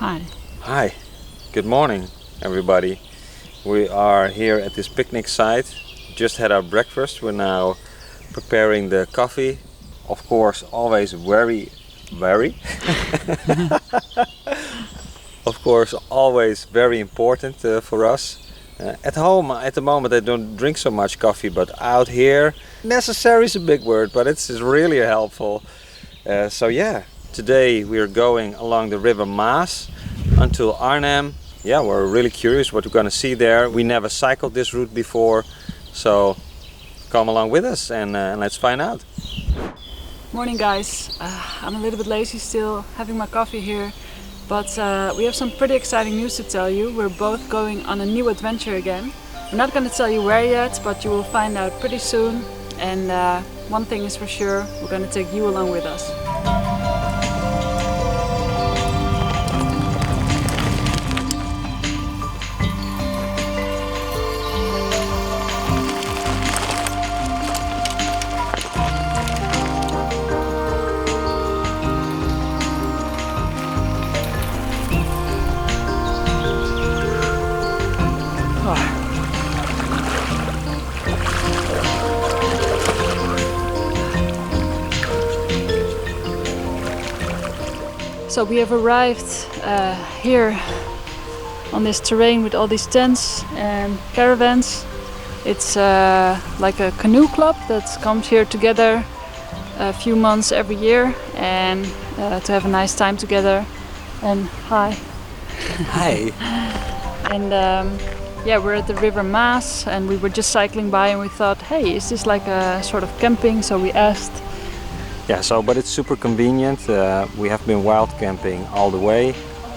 Hi. Hi, good morning everybody. We are here at this picnic site. Just had our breakfast. We're now preparing the coffee. Of course, always very of course, always very important for us. At home, at the moment, I don't drink so much coffee, but out here, necessary is a big word, but it's really helpful. So yeah, today we're going along the river Maas until Arnhem. Yeah, we're really curious what we're going to see there. We never cycled this route before, so come along with us and let's find out. Morning guys. I'm a little bit lazy still, having my coffee here, but we have some pretty exciting news to tell you. We're both going on a new adventure again. We're not going to tell you where yet, but you will find out pretty soon. And one thing is for sure, we're going to take you along with us. So we have arrived here on this terrain with all these tents and caravans. It's like a canoe club that comes here together a few months every year and to have a nice time together. And hi. Hi. And yeah, we're at the river Maas and we were just cycling by and we thought, hey, is this like a sort of camping? So we asked. Yeah, but it's super convenient. We have been wild camping all the way,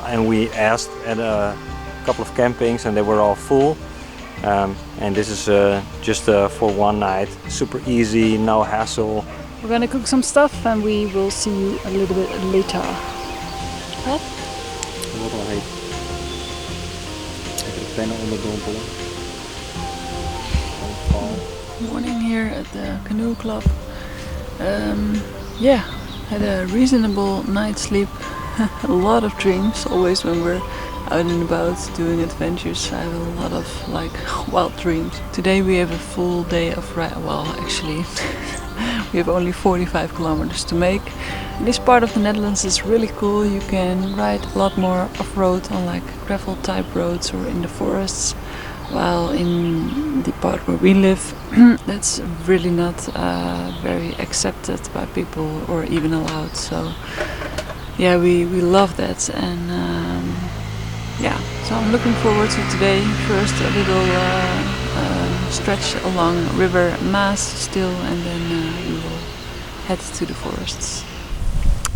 and we asked at a couple of campings and they were all full. And this is just for one night. Super easy, no hassle. We're gonna cook some stuff and we will see you a little bit later. Wat? Wat al heet. Even de pennen onderdompelen. Morning here at the canoe club. Yeah, had a reasonable night's sleep. A lot of dreams. Always when we're out and about doing adventures, I have a lot of like wild dreams. Today we have a full day of well, actually we have only 45 kilometers to make. This part of the Netherlands is really cool. You can ride a lot more off-road on like gravel type roads or in the forests. While in the part where we live, that's really not very accepted by people or even allowed. So yeah, we love that, and yeah, so I'm looking forward to today. First a little stretch along river Maas still, and then we will head to the forests.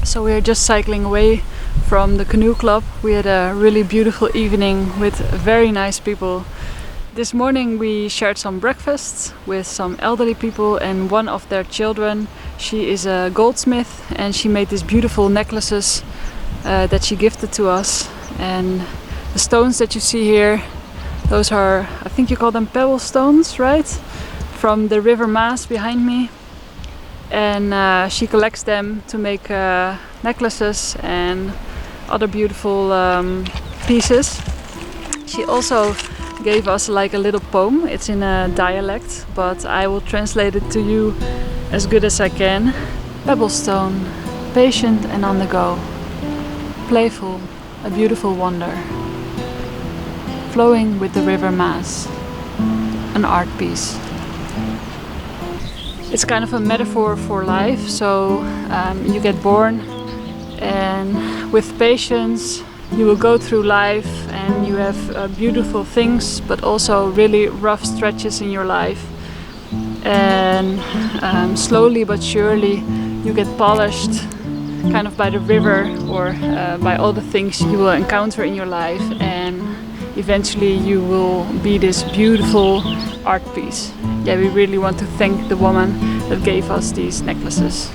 So we are just cycling away from the canoe club. We had a really beautiful evening with very nice people. This morning we shared some breakfasts with some elderly people and one of their children. She is a goldsmith and she made these beautiful necklaces that she gifted to us. And the stones that you see here, those are, I think you call them pebble stones, right? From the river Maas behind me. And she collects them to make necklaces and other beautiful pieces. She also gave us like a little poem. It's in a dialect, but I will translate it to you as good as I can. Pebblestone, patient and on the go, playful, a beautiful wonder, flowing with the river Maas, an art piece. It's kind of a metaphor for life. So you get born and with patience you will go through life and you have beautiful things, but also really rough stretches in your life. And slowly but surely you get polished kind of by the river or by all the things you will encounter in your life, and eventually you will be this beautiful art piece. Yeah, we really want to thank the woman that gave us these necklaces.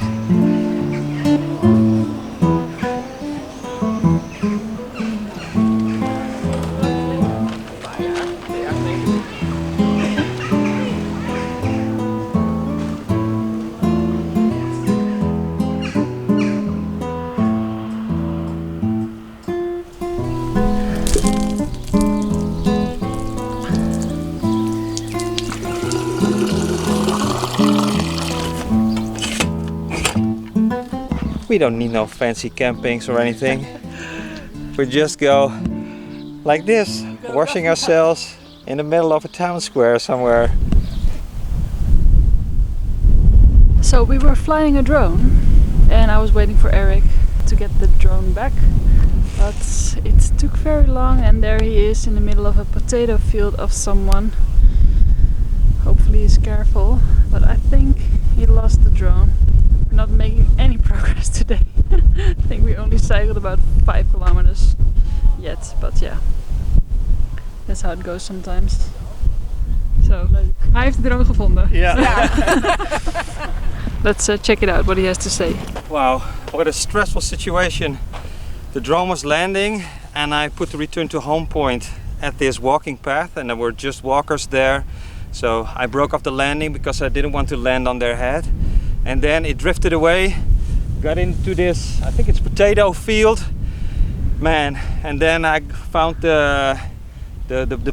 We don't need no fancy campings or anything. We just go like this, washing ourselves in the middle of a town square somewhere. So we were flying a drone and I was waiting for Eric to get the drone back, but it took very long, and there he is in the middle of a potato field of someone. Hopefully he's careful, but I think he lost the drone. We're not making any progress today. I think we only cycled about 5 kilometers yet, but yeah, that's how it goes sometimes. So, hij heeft de drone gevonden. Yeah. Let's check it out, what he has to say. Wow, what a stressful situation. The drone was landing and I put the return to home point at this walking path, and there were just walkers there. So I broke off the landing because I didn't want to land on their head. And then it drifted away, got into this, I think it's potato field. Man, and then I found the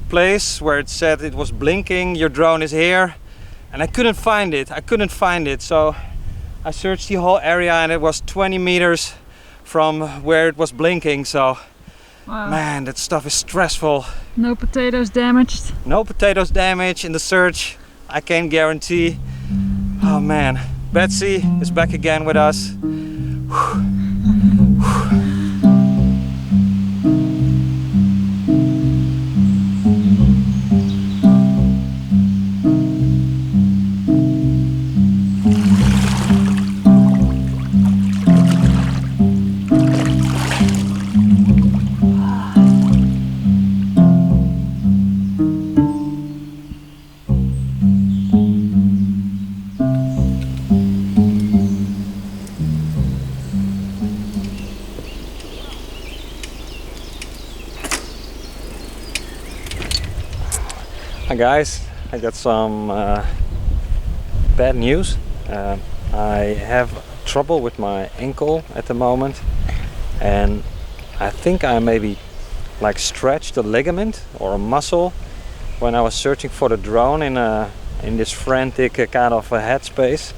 place where it said it was blinking, your drone is here. And I couldn't find it. So I searched the whole area and it was 20 meters from where it was blinking. So, Wow. Man, that stuff is stressful. No potatoes damaged. No potatoes damaged in the search, I can guarantee. Oh man, Betsy is back again with us. Hi guys, I got some bad news. I have trouble with my ankle at the moment, and I think I maybe like stretched a ligament or a muscle when I was searching for the drone in this frantic kind of a headspace.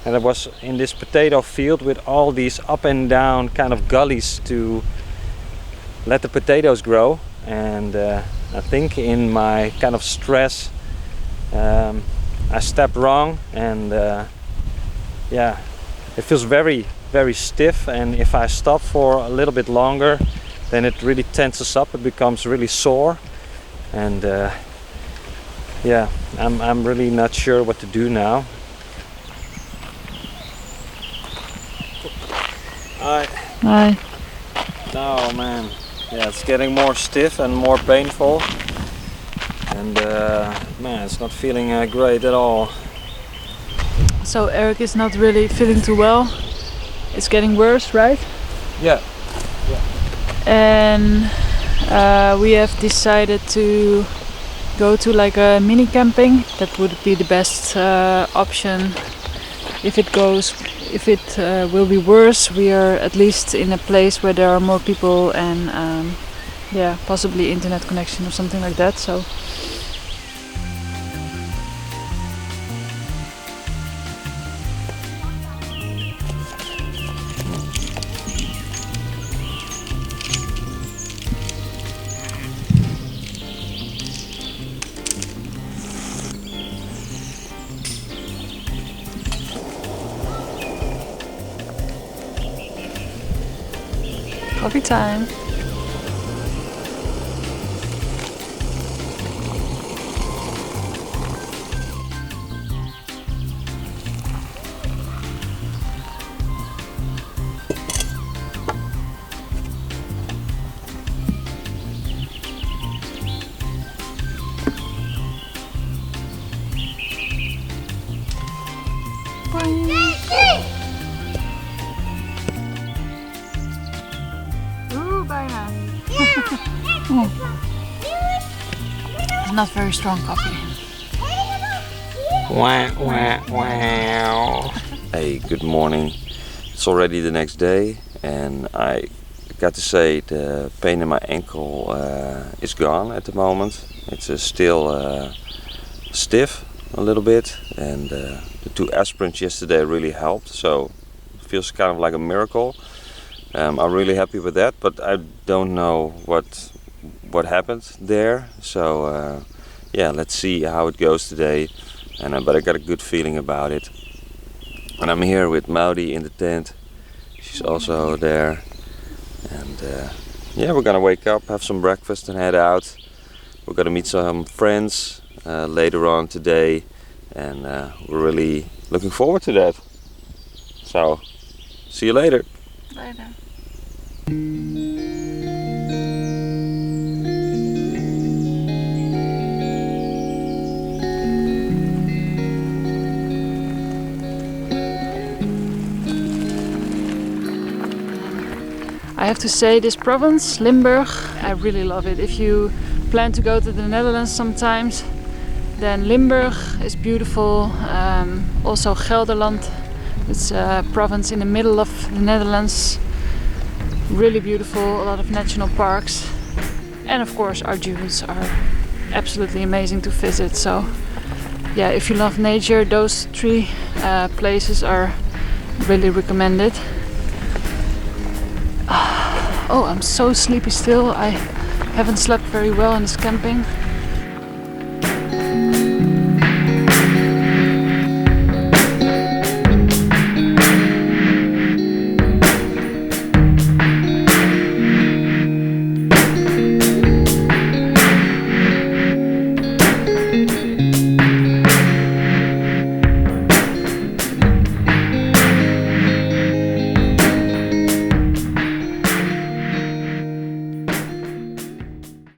And I was in this potato field with all these up and down kind of gullies to let the potatoes grow, and I think in my kind of stress I stepped wrong, and yeah, it feels very, very stiff, and if I stop for a little bit longer then it really tenses up, it becomes really sore, and yeah, I'm really not sure what to do now. Hi. Oh man, yeah, it's getting more stiff and more painful, and man, it's not feeling great at all. So Eric is not really feeling too well. It's getting worse, right? Yeah. And we have decided to go to like a mini camping. That would be the best option. If it will be worse, we are at least in a place where there are more people and yeah, possibly internet connection or something like that. So coffee time. Bijna. It's not very strong coffee. Wow, wow, wow. Hey, good morning. It's already the next day, and I got to say the pain in my ankle is gone at the moment. It's still stiff a little bit, and the 2 aspirins yesterday really helped, so feels kind of like a miracle. I'm really happy with that, but I don't know what happened there. So yeah, let's see how it goes today. But I got a good feeling about it. And I'm here with Maudi in the tent. She's also there. And yeah, we're gonna wake up, have some breakfast and head out. We're gonna meet some friends later on today. And we're really looking forward to that. So, see you later. Later. I have to say, this province, Limburg, I really love it. If you plan to go to the Netherlands sometimes, then Limburg is beautiful. Also Gelderland, it's a province in the middle of the Netherlands. Really beautiful, a lot of national parks. And of course our dunes are absolutely amazing to visit. So yeah, if you love nature, those three places are really recommended. Oh, I'm so sleepy still. I haven't slept very well in this camping.